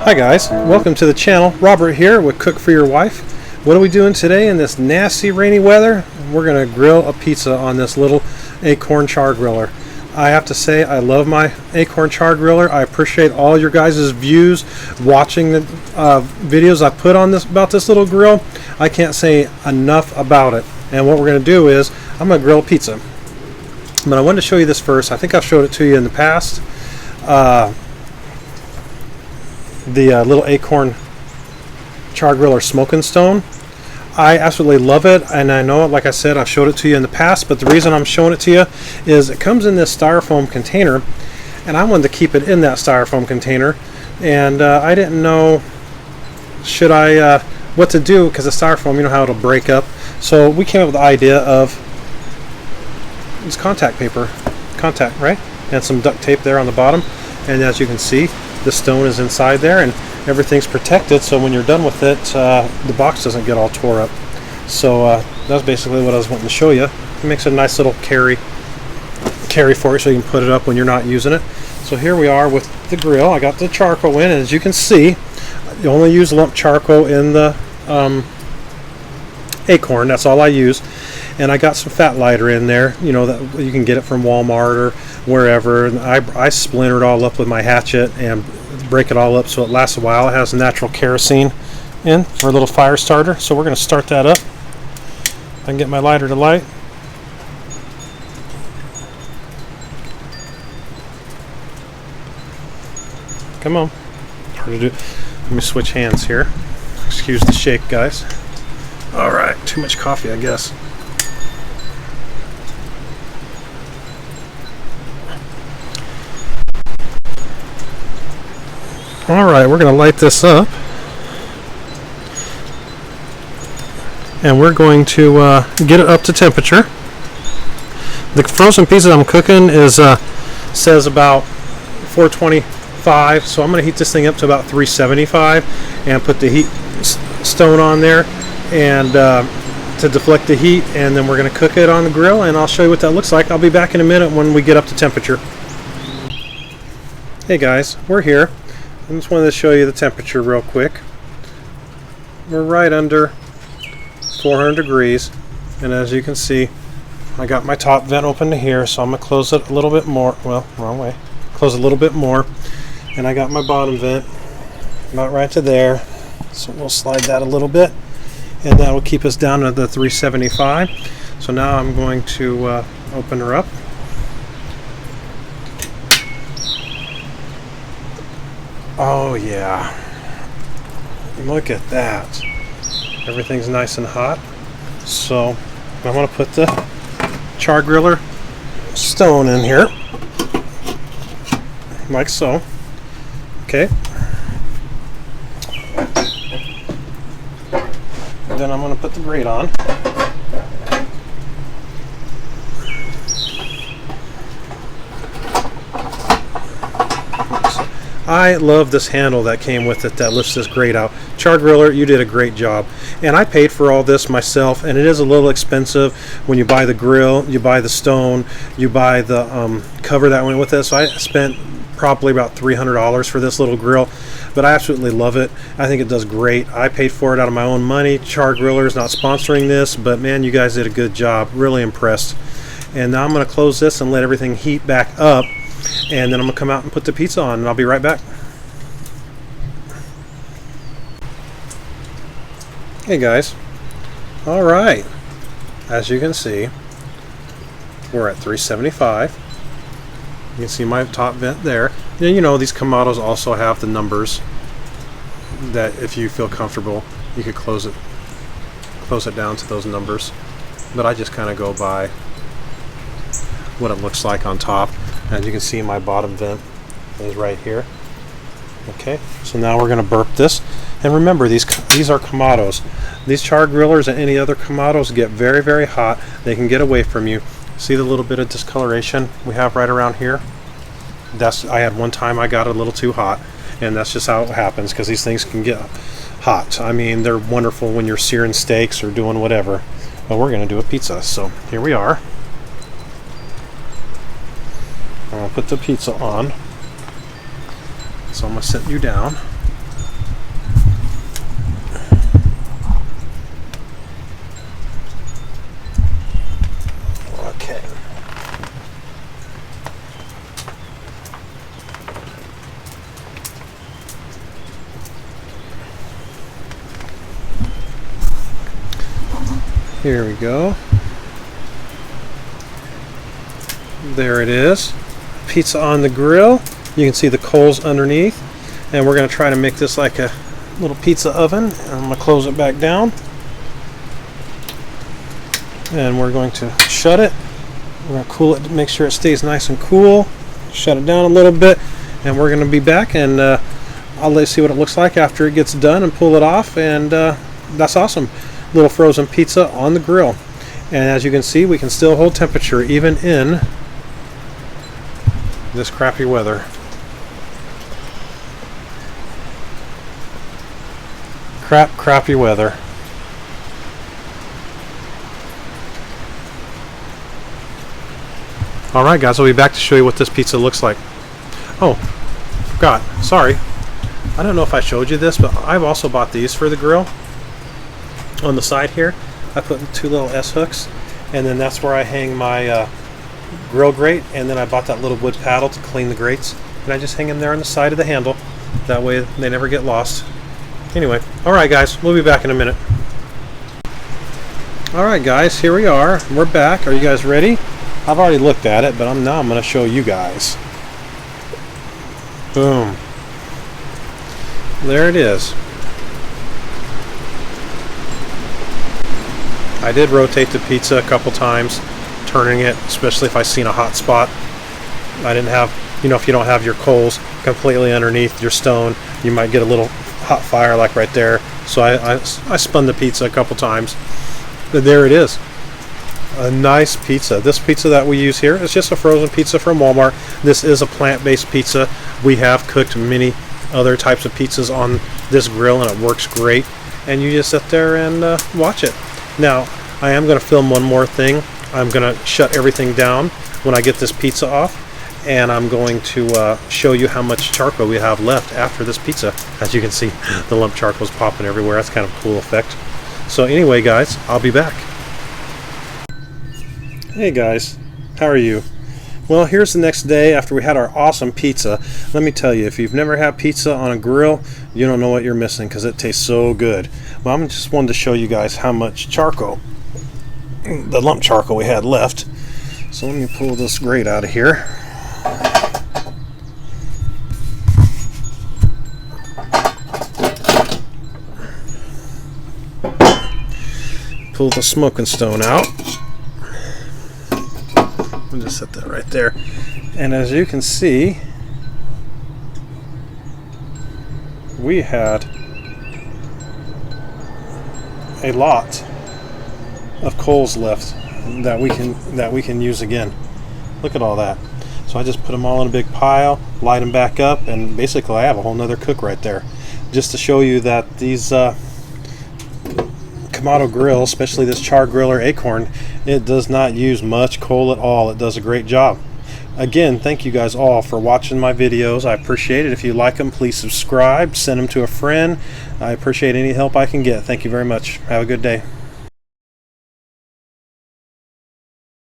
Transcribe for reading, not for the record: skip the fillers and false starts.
Hi guys, welcome to the channel. Robert here with Cook for Your Wife. What are we doing today in this nasty rainy weather? We're going to grill a pizza on this little Acorn Chargriller. I have to say I love my Acorn Chargriller. I appreciate all your guys' views watching the videos I put on this about this little grill. I can't say enough about it. And what we're going to do is I'm going to grill a pizza. But I wanted to show you this first. I think I've showed it to you in the past. The little Acorn Chargriller Smoking Stone. I absolutely love it, and I know, like I said, I've showed it to you in the past, but the reason I'm showing it to you is it comes in this styrofoam container, and I wanted to keep it in that styrofoam container, and I didn't know what to do, because the styrofoam, you know how it'll break up. So we came up with the idea of this contact, right? And some duct tape there on the bottom, and as you can see, the stone is inside there and everything's protected, so when you're done with it, the box doesn't get all tore up. So that's basically what I was wanting to show you. It makes a nice little carry for you, so you can put it up when you're not using it. So here we are with the grill. I got the charcoal in, and as you can see, you only use lump charcoal in the Acorn. That's all I use. And I got some fat lighter in there, you know, that you can get it from Walmart or wherever. And I splinter it all up with my hatchet and break it all up so it lasts a while. It has natural kerosene in for a little fire starter. So we're going to start that up. I can get my lighter to light. Come on. Hard to do. Let me switch hands here. Excuse the shake, guys. All right, too much coffee, I guess. Alright, we're going to light this up, and we're going to get it up to temperature. The frozen pizza I'm cooking says about 425, so I'm going to heat this thing up to about 375 and put the heat stone on there and to deflect the heat, and then we're going to cook it on the grill, and I'll show you what that looks like. I'll be back in a minute when we get up to temperature. Hey guys, we're here. I just wanted to show you the temperature real quick. We're right under 400 degrees, and as you can see, I got my top vent open to here, so I'm going to close it a little bit more. Well, wrong way. Close a little bit more, and I got my bottom vent about right to there, so we'll slide that a little bit, and that will keep us down to the 375. So now I'm going to open her up. Oh yeah, look at that. Everything's nice and hot. So I want to put the Chargriller stone in here, like so. Okay. Then I'm going to put the grate on. I love this handle that came with it that lifts this grate out. Chargriller, you did a great job. And I paid for all this myself, and it is a little expensive when you buy the grill, you buy the stone, you buy the cover that went with it. So I spent probably about $300 for this little grill, but I absolutely love it. I think it does great. I paid for it out of my own money. Chargriller is not sponsoring this, but man, you guys did a good job. Really impressed. And now I'm going to close this and let everything heat back up. And then I'm going to come out and put the pizza on, and I'll be right back. Hey guys. Alright. As you can see, we're at 375. You can see my top vent there. And you know, these Kamados also have the numbers that if you feel comfortable, you could close it down to those numbers. But I just kind of go by what it looks like on top. As you can see, my bottom vent is right here. Okay, so now we're going to burp this. And remember, these are Kamados. These Chargrillers and any other Kamados get very, very hot. They can get away from you. See the little bit of discoloration we have right around here? I had one time I got a little too hot, and that's just how it happens, because these things can get hot. I mean, they're wonderful when you're searing steaks or doing whatever. But we're going to do a pizza, so here we are. I'll put the pizza on. So I'm going to set you down. Here we go. There it is. Pizza on the grill. You can see the coals underneath. And we're going to try to make this like a little pizza oven. I'm going to close it back down. And we're going to shut it. We're going to cool it to make sure it stays nice and cool. Shut it down a little bit. And we're going to be back, and I'll let you see what it looks like after it gets done and pull it off. And that's awesome. Little frozen pizza on the grill. And as you can see, we can still hold temperature even in this crappy weather. Crappy weather. Alright guys, I'll be back to show you what this pizza looks like. Oh, forgot. Sorry. I don't know if I showed you this, but I've also bought these for the grill. On the side here, I put 2 little S-hooks, and then that's where I hang my grill grate, and then I bought that little wood paddle to clean the grates, and I just hang them there on the side of the handle. That way they never get lost. Anyway, alright guys, we'll be back in a minute. Alright guys, here we are. We're back. Are you guys ready? I've already looked at it, but now I'm going to show you guys. Boom. There it is. I did rotate the pizza a couple times, turning it, especially if I seen a hot spot. I didn't have, if you don't have your coals completely underneath your stone, you might get a little hot fire like right there. So I spun the pizza a couple times. But there it is. A nice pizza. This pizza that we use here is just a frozen pizza from Walmart. This is a plant-based pizza. We have cooked many other types of pizzas on this grill, and it works great. And you just sit there and watch it. Now, I am going to film one more thing. I'm going to shut everything down when I get this pizza off, and I'm going to show you how much charcoal we have left after this pizza. As you can see, the lump charcoal is popping everywhere. That's kind of a cool effect. So anyway, guys, I'll be back. Hey guys, how are you? Well, here's the next day after we had our awesome pizza. Let me tell you, if you've never had pizza on a grill, you don't know what you're missing because it tastes so good. Well, I'm just wanted to show you guys how much charcoal, the lump charcoal we had left. So let me pull this grate out of here. Pull the smoking stone out. We'll just set that right there. And as you can see, we had a lot of coals left that we can use again. Look at all that. So I just put them all in a big pile, light them back up, and basically I have a whole nother cook right there. Just to show you that these Kamado grill, especially this Chargriller Akron, it does not use much coal at all. It does a great job. Again, thank you guys all for watching my videos. I appreciate it. If you like them, please subscribe, send them to a friend. I appreciate any help I can get. Thank you very much. Have a good day.